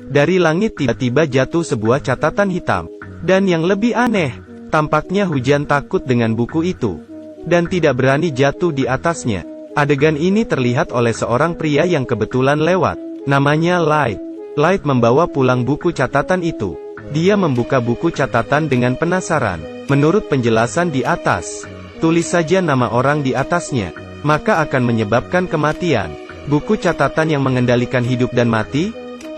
Dari langit tiba-tiba jatuh sebuah catatan hitam. Dan yang lebih aneh, tampaknya hujan takut dengan buku itu. Dan tidak berani jatuh di atasnya. Adegan ini terlihat oleh seorang pria yang kebetulan lewat. Namanya Light. Light membawa pulang buku catatan itu. Dia membuka buku catatan dengan penasaran. Menurut penjelasan di atas, tulis saja nama orang di atasnya, maka akan menyebabkan kematian. Buku catatan yang mengendalikan hidup dan mati?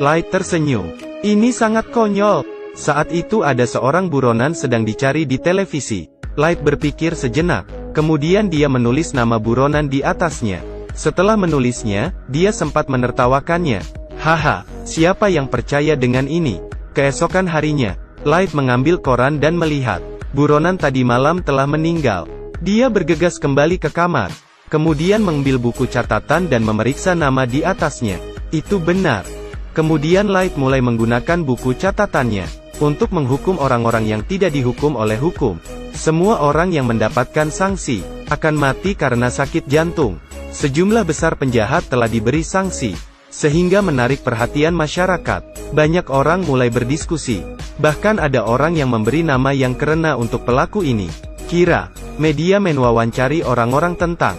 Light tersenyum. Ini sangat konyol. Saat itu ada seorang buronan sedang dicari di televisi. Light berpikir sejenak. Kemudian dia menulis nama buronan di atasnya. Setelah menulisnya, dia sempat menertawakannya. Haha, siapa yang percaya dengan ini? Keesokan harinya, Light mengambil koran dan melihat. Buronan tadi malam telah meninggal. Dia bergegas kembali ke kamar. Kemudian mengambil buku catatan dan memeriksa nama di atasnya. Itu benar. Kemudian Light mulai menggunakan buku catatannya untuk menghukum orang-orang yang tidak dihukum oleh hukum. Semua orang yang mendapatkan sanksi akan mati karena sakit jantung. Sejumlah besar penjahat telah diberi sanksi, sehingga menarik perhatian masyarakat. Banyak orang mulai berdiskusi. Bahkan ada orang yang memberi nama yang keren untuk pelaku ini. Kira. Media mewawancari orang-orang tentang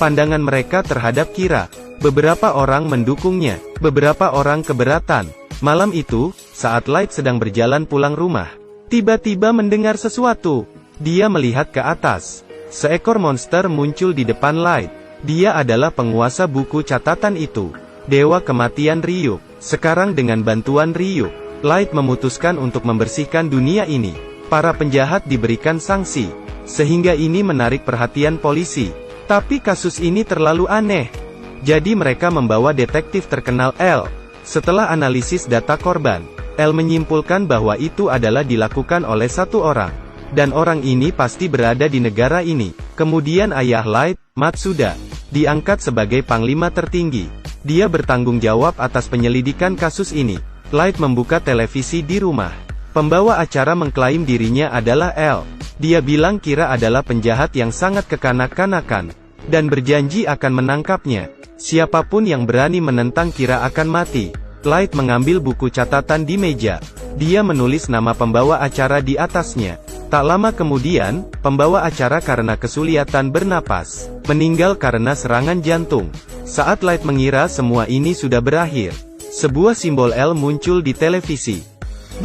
pandangan mereka terhadap Kira. Beberapa orang mendukungnya, beberapa orang keberatan. Malam itu, saat Light sedang berjalan pulang rumah, tiba-tiba mendengar sesuatu. Dia melihat ke atas. Seekor monster muncul di depan Light. Dia adalah penguasa buku catatan itu. Dewa kematian Ryuk. Sekarang dengan bantuan Ryuk, Light memutuskan untuk membersihkan dunia ini. Para penjahat diberikan sanksi, sehingga ini menarik perhatian polisi. Tapi kasus ini terlalu aneh. Jadi mereka membawa detektif terkenal L. Setelah analisis data korban, L menyimpulkan bahwa itu adalah dilakukan oleh satu orang. Dan orang ini pasti berada di negara ini. Kemudian ayah Light, Matsuda, diangkat sebagai panglima tertinggi. Dia bertanggung jawab atas penyelidikan kasus ini. Light membuka televisi di rumah. Pembawa acara mengklaim dirinya adalah L. Dia bilang Kira adalah penjahat yang sangat kekanak-kanakan, dan berjanji akan menangkapnya. Siapapun yang berani menentang Kira akan mati. Light mengambil buku catatan di meja. Dia menulis nama pembawa acara di atasnya. Tak lama kemudian, pembawa acara karena kesulitan bernapas, meninggal karena serangan jantung. Saat Light mengira semua ini sudah berakhir, sebuah simbol L muncul di televisi.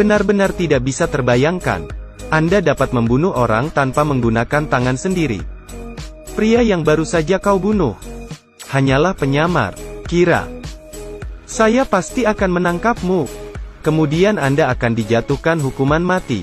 Benar-benar tidak bisa terbayangkan. Anda dapat membunuh orang tanpa menggunakan tangan sendiri. Pria yang baru saja kau bunuh hanyalah penyamar. Kira. Saya pasti akan menangkapmu. Kemudian Anda akan dijatuhkan hukuman mati.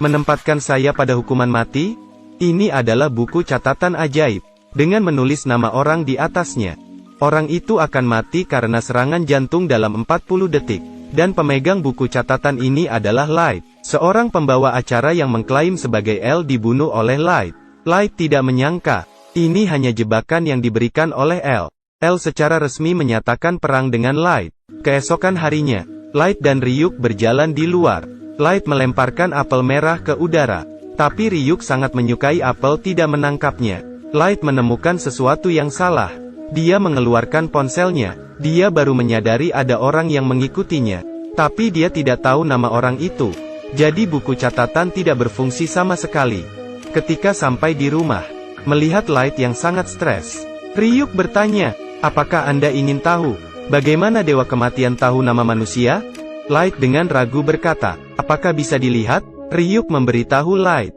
Menempatkan saya pada hukuman mati? Ini adalah buku catatan ajaib. Dengan menulis nama orang di atasnya, orang itu akan mati karena serangan jantung dalam 40 detik. Dan pemegang buku catatan ini adalah Light, seorang pembawa acara yang mengklaim sebagai L dibunuh oleh Light. Light tidak menyangka, ini hanya jebakan yang diberikan oleh L. L secara resmi menyatakan perang dengan Light. Keesokan harinya, Light dan Ryuk berjalan di luar. Light melemparkan apel merah ke udara. Tapi Ryuk sangat menyukai apel tidak menangkapnya. Light menemukan sesuatu yang salah. Dia mengeluarkan ponselnya. Dia baru menyadari ada orang yang mengikutinya. Tapi dia tidak tahu nama orang itu. Jadi buku catatan tidak berfungsi sama sekali. Ketika sampai di rumah, melihat Light yang sangat stres, Ryuk bertanya, apakah Anda ingin tahu bagaimana Dewa Kematian tahu nama manusia? Light dengan ragu berkata, apakah bisa dilihat? Ryuk memberitahu Light,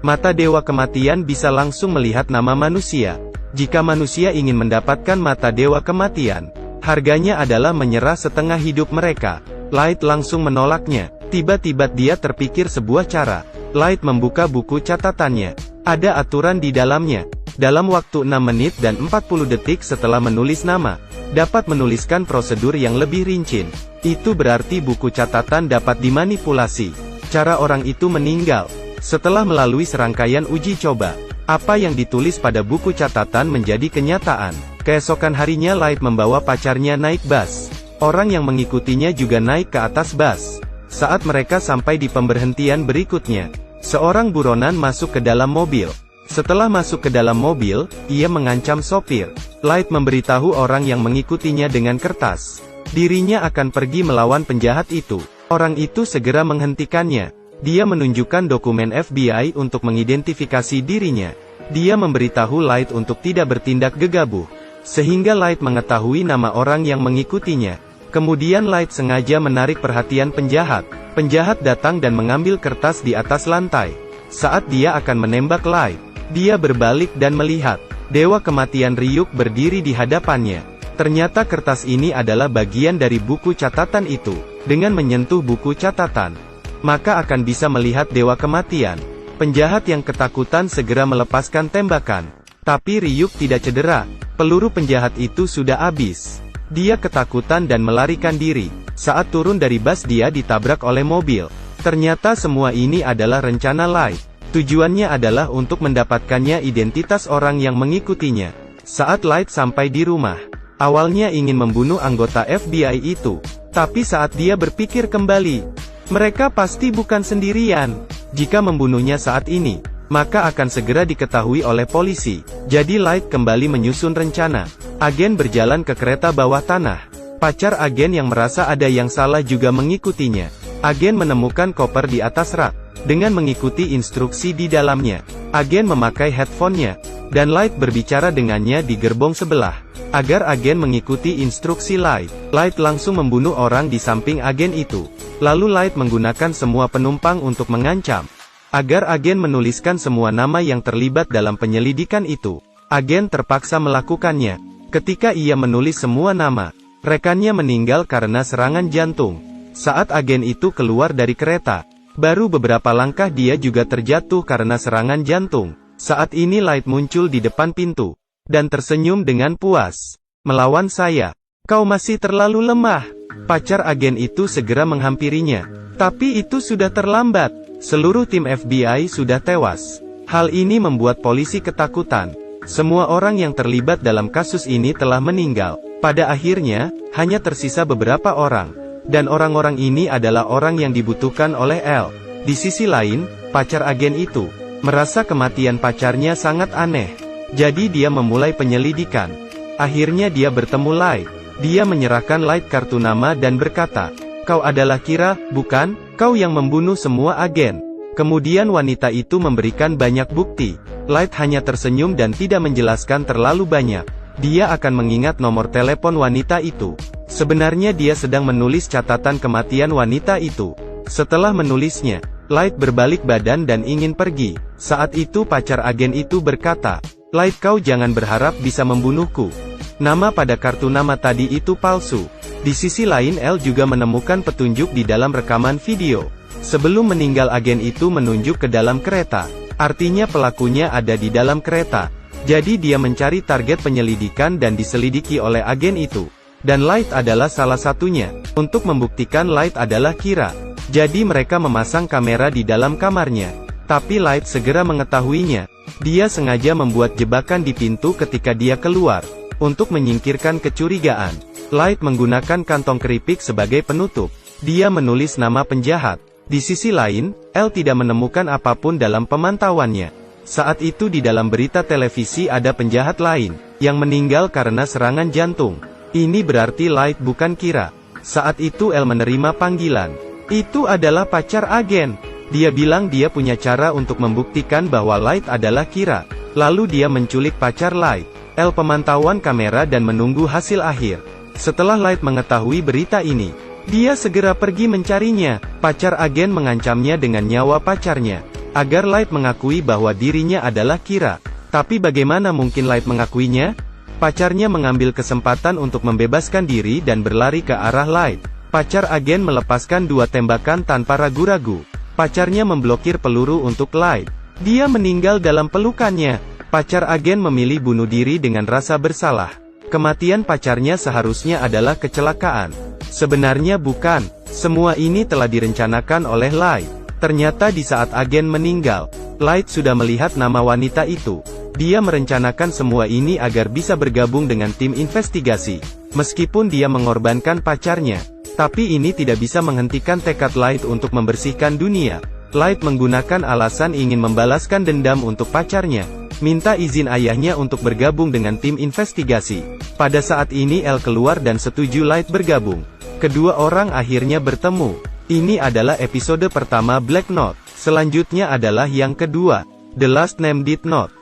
mata Dewa Kematian bisa langsung melihat nama manusia. Jika manusia ingin mendapatkan mata Dewa Kematian, harganya adalah menyerah setengah hidup mereka. Light langsung menolaknya. Tiba-tiba dia terpikir sebuah cara. Light membuka buku catatannya. Ada aturan di dalamnya. Dalam waktu 6 menit dan 40 detik setelah menulis nama, dapat menuliskan prosedur yang lebih rinci. Itu berarti buku catatan dapat dimanipulasi. Cara orang itu meninggal. Setelah melalui serangkaian uji coba, apa yang ditulis pada buku catatan menjadi kenyataan. Keesokan harinya Light membawa pacarnya naik bus. Orang yang mengikutinya juga naik ke atas bus. Saat mereka sampai di pemberhentian berikutnya, seorang buronan masuk ke dalam mobil. Setelah masuk ke dalam mobil, ia mengancam sopir. Light memberitahu orang yang mengikutinya dengan kertas. dirinya akan pergi melawan penjahat itu. Orang itu segera menghentikannya. Dia menunjukkan dokumen FBI untuk mengidentifikasi dirinya. Dia memberitahu Light untuk tidak bertindak gegabah, sehingga Light mengetahui nama orang yang mengikutinya. Kemudian Light sengaja menarik perhatian penjahat. Penjahat datang dan mengambil kertas di atas lantai. Saat dia akan menembak Light, dia berbalik dan melihat Dewa Kematian Ryuk berdiri di hadapannya. Ternyata kertas ini adalah bagian dari buku catatan itu. Dengan menyentuh buku catatan, maka akan bisa melihat Dewa Kematian. Penjahat yang ketakutan segera melepaskan tembakan. Tapi Ryuk tidak cedera. Peluru penjahat itu sudah habis. Dia ketakutan dan melarikan diri. Saat turun dari bus dia ditabrak oleh mobil. Ternyata semua ini adalah rencana Light. Tujuannya adalah untuk mendapatkannya identitas orang yang mengikutinya. Saat Light sampai di rumah, awalnya ingin membunuh anggota FBI itu. Tapi saat dia berpikir kembali, mereka pasti bukan sendirian. Jika membunuhnya saat ini, maka akan segera diketahui oleh polisi. Jadi Light kembali menyusun rencana. Agen berjalan ke kereta bawah tanah. Pacar agen yang merasa ada yang salah juga mengikutinya. Agen menemukan koper di atas rak. Dengan mengikuti instruksi di dalamnya, agen memakai headphone-nya, dan Light berbicara dengannya di gerbong sebelah. Agar agen mengikuti instruksi Light, Light langsung membunuh orang di samping agen itu. Lalu Light menggunakan semua penumpang untuk mengancam. Agar agen menuliskan semua nama yang terlibat dalam penyelidikan itu. Agen terpaksa melakukannya. Ketika ia menulis semua nama, rekannya meninggal karena serangan jantung. Saat agen itu keluar dari kereta, baru beberapa langkah dia juga terjatuh karena serangan jantung. Saat ini Light muncul di depan pintu, dan tersenyum dengan puas. "Melawan saya? Kau masih terlalu lemah." Pacar agen itu segera menghampirinya. Tapi itu sudah terlambat. Seluruh tim FBI sudah tewas. Hal ini membuat polisi ketakutan. Semua orang yang terlibat dalam kasus ini telah meninggal. Pada akhirnya, hanya tersisa beberapa orang. Dan orang-orang ini adalah orang yang dibutuhkan oleh L. Di sisi lain, pacar agen itu merasa kematian pacarnya sangat aneh. Jadi dia memulai penyelidikan. Akhirnya dia bertemu Light. Dia menyerahkan Light kartu nama dan berkata, "Kau adalah Kira, bukan? Kau yang membunuh semua agen." Kemudian wanita itu memberikan banyak bukti. Light hanya tersenyum dan tidak menjelaskan terlalu banyak. Dia akan mengingat nomor telepon wanita itu. Sebenarnya dia sedang menulis catatan kematian wanita itu. Setelah menulisnya, Light berbalik badan dan ingin pergi. Saat itu pacar agen itu berkata, "Light, kau jangan berharap bisa membunuhku. Nama pada kartu nama tadi itu palsu." Di sisi lain L juga menemukan petunjuk di dalam rekaman video. Sebelum meninggal agen itu menunjuk ke dalam kereta. Artinya pelakunya ada di dalam kereta. Jadi dia mencari target penyelidikan dan diselidiki oleh agen itu. Dan Light adalah salah satunya. Untuk membuktikan Light adalah Kira. Jadi mereka memasang kamera di dalam kamarnya. Tapi Light segera mengetahuinya. Dia sengaja membuat jebakan di pintu ketika dia keluar. Untuk menyingkirkan kecurigaan, Light menggunakan kantong keripik sebagai penutup. Dia menulis nama penjahat. Di sisi lain, L tidak menemukan apapun dalam pemantauannya. Saat itu di dalam berita televisi ada penjahat lain, yang meninggal karena serangan jantung. Ini berarti Light bukan Kira. Saat itu L menerima panggilan. Itu adalah pacar agen. Dia bilang dia punya cara untuk membuktikan bahwa Light adalah Kira. Lalu dia menculik pacar Light. L pemantauan kamera dan menunggu hasil akhir. Setelah Light mengetahui berita ini, dia segera pergi mencarinya. Pacar agen mengancamnya dengan nyawa pacarnya, agar Light mengakui bahwa dirinya adalah Kira. Tapi bagaimana mungkin Light mengakuinya? Pacarnya mengambil kesempatan untuk membebaskan diri dan berlari ke arah Light. Pacar agen melepaskan 2 tembakan tanpa ragu-ragu. Pacarnya memblokir peluru untuk Light. Dia meninggal dalam pelukannya. Pacar agen memilih bunuh diri dengan rasa bersalah. Kematian pacarnya seharusnya adalah kecelakaan. Sebenarnya bukan. Semua ini telah direncanakan oleh Light. Ternyata di saat agen meninggal, Light sudah melihat nama wanita itu. Dia merencanakan semua ini agar bisa bergabung dengan tim investigasi. Meskipun dia mengorbankan pacarnya, tapi ini tidak bisa menghentikan tekad Light untuk membersihkan dunia. Light menggunakan alasan ingin membalaskan dendam untuk pacarnya. minta izin ayahnya untuk bergabung dengan tim investigasi. Pada saat ini L keluar dan setuju Light bergabung. Kedua orang akhirnya bertemu. Ini adalah episode pertama Black Note. Selanjutnya adalah yang kedua, The Last Name Did Not.